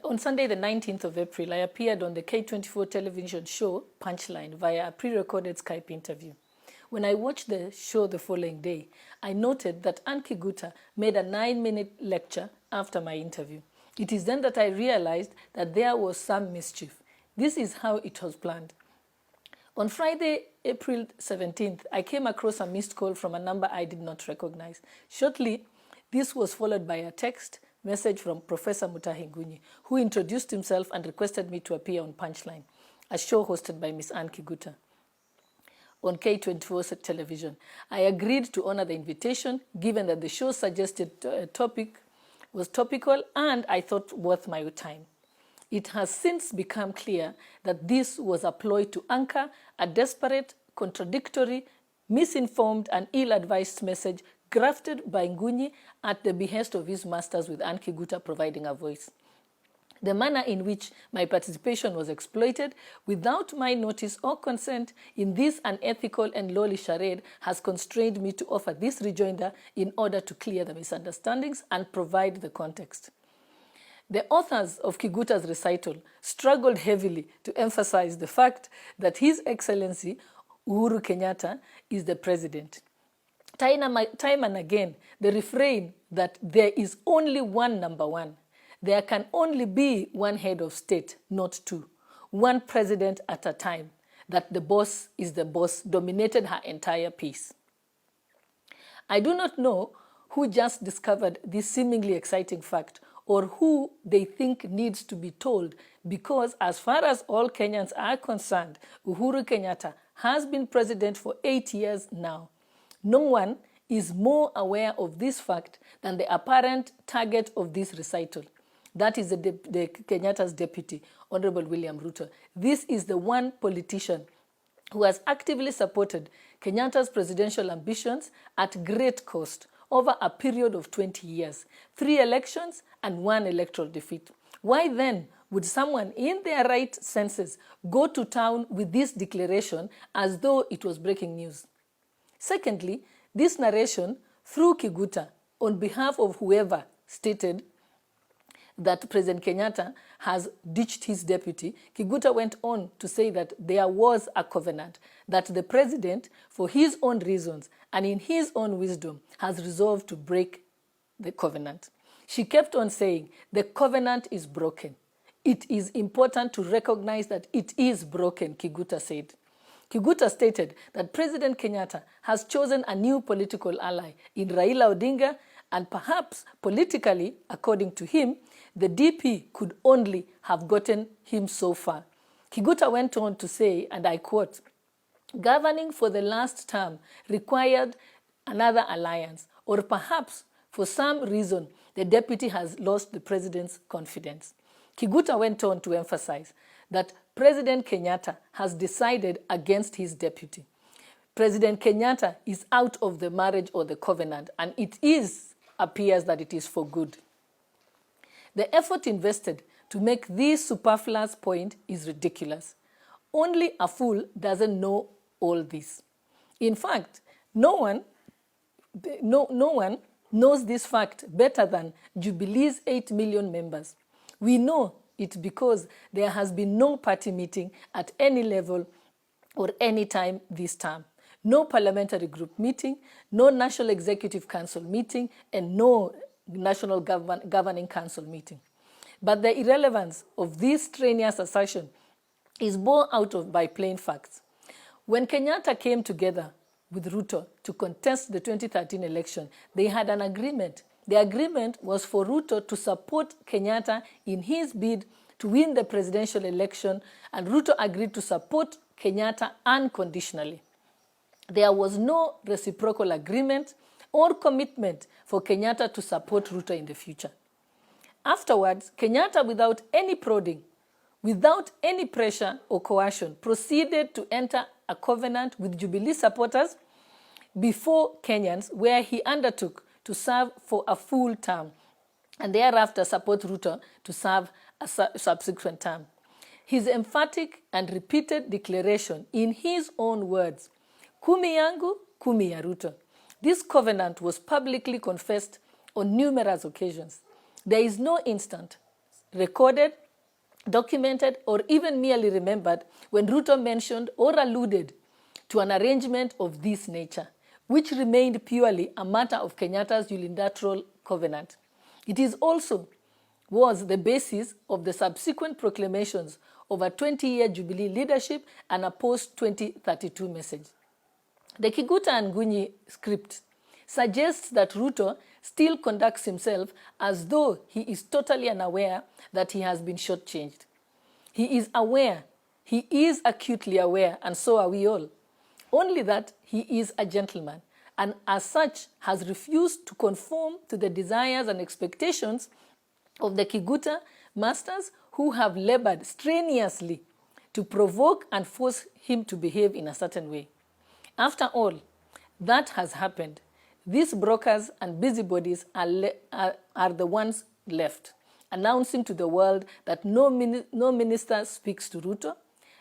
On Sunday, the 19th of April, I appeared on the K24 television show Punchline via a pre-recorded Skype interview. When I watched the show the following day, I noted that Hon Kiguta made a 9-minute lecture after my interview. It is then that I realized that there was some mischief. This is how it was planned. On Friday, April 17th, I came across a missed call from a number I did not recognize. Shortly, this was followed by a text message from Professor Mutahi Ngunyi, who introduced himself and requested me to appear on Punchline, a show hosted by Miss Hon Kiguta on K24 television. I agreed to honor the invitation, given that the show's suggested topic was topical and I thought worth my time. It has since become clear that this was a ploy to anchor a desperate, contradictory, misinformed and ill-advised message grafted by Ngunyi at the behest of his masters, with Hon Kiguta providing a voice. The manner in which my participation was exploited without my notice or consent in this unethical and lowly charade has constrained me to offer this rejoinder in order to clear the misunderstandings and provide the context. The authors of Kiguta's recital struggled heavily to emphasize the fact that His Excellency Uhuru Kenyatta is the president. Time and again, the refrain that there is only one number one. There can only be one head of state, not two. One president at a time. That the boss is the boss dominated her entire piece. I do not know who just discovered this seemingly exciting fact or who they think needs to be told, because as far as all Kenyans are concerned, Uhuru Kenyatta has been president for 8 years now. No one is more aware of this fact than the apparent target of this recital. That is the Kenyatta's deputy, Honorable William Ruto. This is the one politician who has actively supported Kenyatta's presidential ambitions at great cost over a period of 20 years, 3 elections and 1 electoral defeat. Why then would someone in their right senses go to town with this declaration as though it was breaking news? Secondly, this narration through Kiguta on behalf of whoever stated that President Kenyatta has ditched his deputy, Kiguta went on to say that there was a covenant, that the president, for his own reasons and in his own wisdom, has resolved to break the covenant. She kept on saying, the covenant is broken. It is important to recognize that it is broken, Kiguta said. Kiguta stated that President Kenyatta has chosen a new political ally in Raila Odinga, and perhaps politically, according to him, the DP could only have gotten him so far. Kiguta went on to say, and I quote, governing for the last term required another alliance, or perhaps for some reason the deputy has lost the president's confidence. Kiguta went on to emphasize that President Kenyatta has decided against his deputy. President Kenyatta is out of the marriage or the covenant, and it appears that it is for good. The effort invested to make this superfluous point is ridiculous. Only a fool doesn't know all this. In fact, no one knows this fact better than Jubilee's 8 million members. We know it because there has been no party meeting at any level or any time this term. No parliamentary group meeting, no National Executive Council meeting, and no National Governing Council meeting. But the irrelevance of this strenuous assertion is borne out by plain facts. When Kenyatta came together with Ruto to contest the 2013 election, they had an agreement. The agreement was for Ruto to support Kenyatta in his bid to win the presidential election, and Ruto agreed to support Kenyatta unconditionally. There was no reciprocal agreement or commitment for Kenyatta to support Ruto in the future. Afterwards, Kenyatta, without any prodding, without any pressure or coercion, proceeded to enter a covenant with Jubilee supporters before Kenyans, where he undertook to serve for a full term and thereafter support Ruto to serve a subsequent term. His emphatic and repeated declaration in his own words, Kumi yangu, kumi ya Ruto. This covenant was publicly confessed on numerous occasions. There is no instant recorded, documented, or even merely remembered when Ruto mentioned or alluded to an arrangement of this nature, which remained purely a matter of Kenyatta's unilateral covenant. It is also was the basis of the subsequent proclamations of a 20-year Jubilee leadership and a post-2032 message. The Kiguta and Ngunyi script suggests that Ruto still conducts himself as though he is totally unaware that he has been shortchanged. He is aware, he is acutely aware, and so are we all. Only that he is a gentleman, and as such has refused to conform to the desires and expectations of the Kiguta masters who have labored strenuously to provoke and force him to behave in a certain way. After all that has happened, these brokers and busybodies are the ones left, announcing to the world that no minister speaks to Ruto,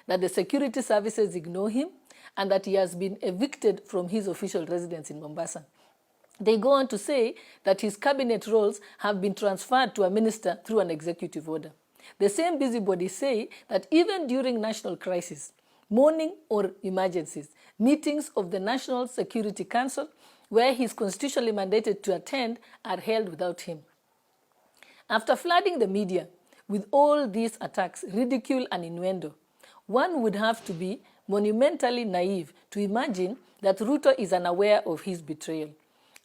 that the security services ignore him, and that he has been evicted from his official residence in Mombasa. They go on to say that his cabinet roles have been transferred to a minister through an executive order. The same busybodies say that even during national crisis, mourning or emergencies, meetings of the National Security Council, where he is constitutionally mandated to attend, are held without him. After flooding the media with all these attacks, ridicule and innuendo, one would have to be monumentally naive to imagine that Ruto is unaware of his betrayal.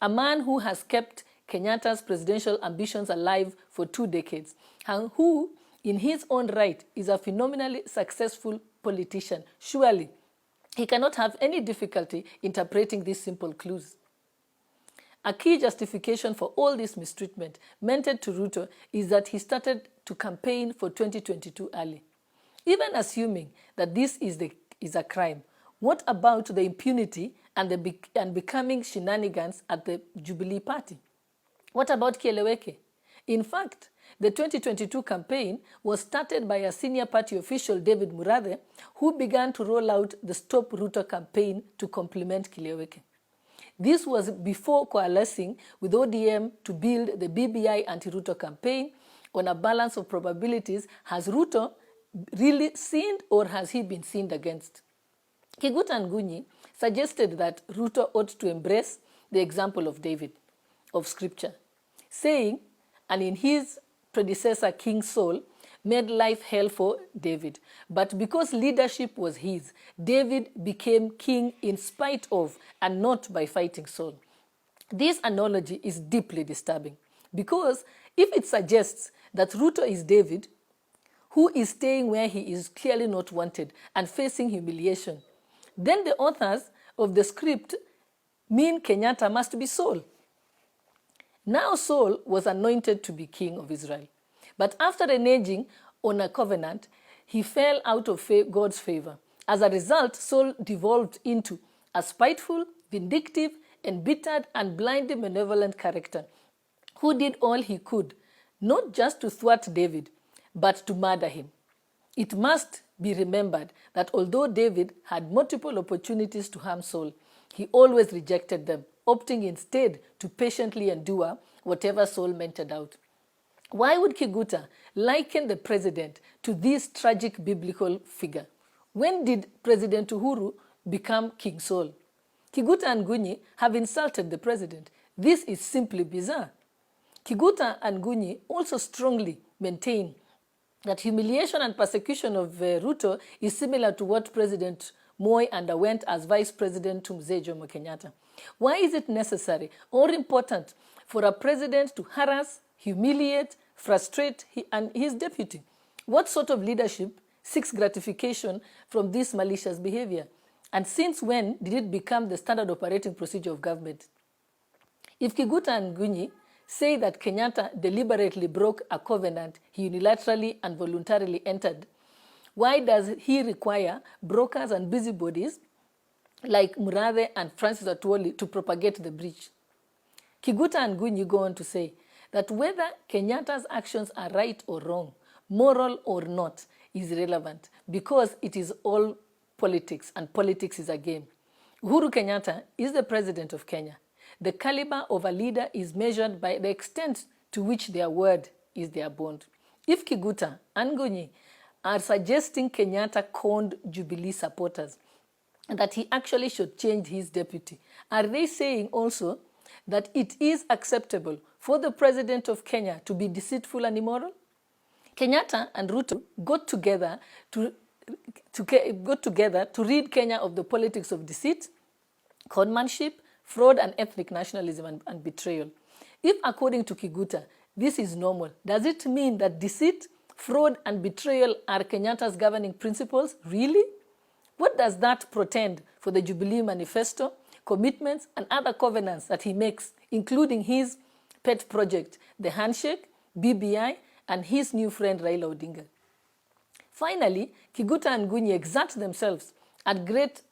A man who has kept Kenyatta's presidential ambitions alive for 2 decades, and who, in his own right, is a phenomenally successful politician. Surely, he cannot have any difficulty interpreting these simple clues. A key justification for all this mistreatment meted to Ruto is that he started to campaign for 2022 early. Even assuming that this is a crime, what about the impunity and becoming shenanigans at the Jubilee Party? What about Kieleweke? In fact, the 2022 campaign was started by a senior party official, David Murathi, who began to roll out the Stop Ruto campaign to complement Kieleweke. This was before coalescing with ODM to build the BBI anti-Ruto campaign on a balance of probabilities. Has Ruto really sinned, or has he been sinned against? Kiguta and Ngunyi suggested that Ruto ought to embrace the example of David, of Scripture, saying, and in his predecessor King Saul made life hell for David. But because leadership was his, David became king in spite of and not by fighting Saul. This analogy is deeply disturbing because if it suggests that Ruto is David, who is staying where he is clearly not wanted and facing humiliation, then the authors of the script mean Kenyatta must be Saul. Now Saul was anointed to be king of Israel. But after reneging on a covenant, he fell out of God's favor. As a result, Saul devolved into a spiteful, vindictive, embittered, and blindly malevolent character who did all he could, not just to thwart David, but to murder him. It must be remembered that although David had multiple opportunities to harm Saul, he always rejected them, opting instead to patiently endure whatever Saul meted out. Why would Kiguta liken the president to this tragic biblical figure? When did President Uhuru become King Saul? Kiguta and Ngunyi have insulted the president. This is simply bizarre. Kiguta and Ngunyi also strongly maintain that humiliation and persecution of Ruto is similar to what President Moi underwent as Vice President to Mzee Jomo Kenyatta. Why is it necessary or important for a president to harass, humiliate, frustrate his deputy? What sort of leadership seeks gratification from this malicious behavior? And since when did it become the standard operating procedure of government? If Kiguta and Ngunyi say that Kenyatta deliberately broke a covenant he unilaterally and voluntarily entered, why does he require brokers and busybodies like Murathi and Francis Atwoli to propagate the breach? Kiguta and Ngunyi go on to say that whether Kenyatta's actions are right or wrong, moral or not, is irrelevant because it is all politics and politics is a game. Uhuru Kenyatta is the president of Kenya. The caliber of a leader is measured by the extent to which their word is their bond. If Kiguta and Ngunyi are suggesting Kenyatta conned Jubilee supporters and that he actually should change his deputy, are they saying also that it is acceptable for the president of Kenya to be deceitful and immoral? Kenyatta and Ruto got together to rid Kenya of the politics of deceit, conmanship, fraud, and ethnic nationalism and betrayal. If, according to Kiguta, this is normal, does it mean that deceit, fraud, and betrayal are Kenyatta's governing principles? Really? What does that portend for the Jubilee Manifesto, commitments, and other covenants that he makes, including his pet project, the handshake, BBI, and his new friend Raila Odinga? Finally, Kiguta and Ngunyi exert themselves at great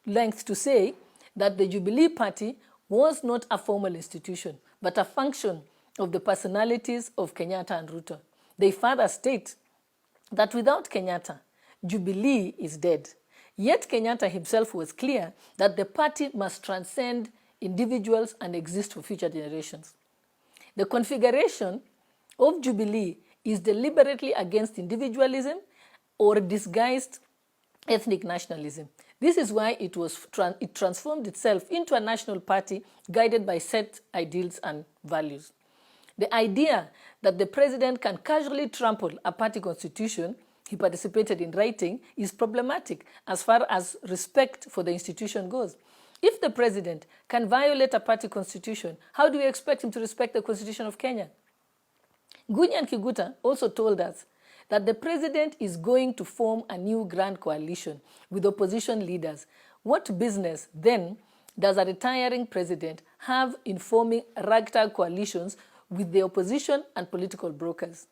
length to say that the Jubilee Party was not a formal institution, but a function of the personalities of Kenyatta and Ruto. They further state that without Kenyatta, Jubilee is dead. Yet Kenyatta himself was clear that the party must transcend individuals and exist for future generations. The configuration of Jubilee is deliberately against individualism or disguised ethnic nationalism. This is why it transformed itself into a national party guided by set ideals and values. The idea that the president can casually trample a party constitution he participated in writing is problematic as far as respect for the institution goes. If the president can violate a party constitution, how do we expect him to respect the Constitution of Kenya? Ngunyi and Kiguta also told us that the president is going to form a new grand coalition with opposition leaders. What business, then, does a retiring president have in forming ragtag coalitions with the opposition and political brokers?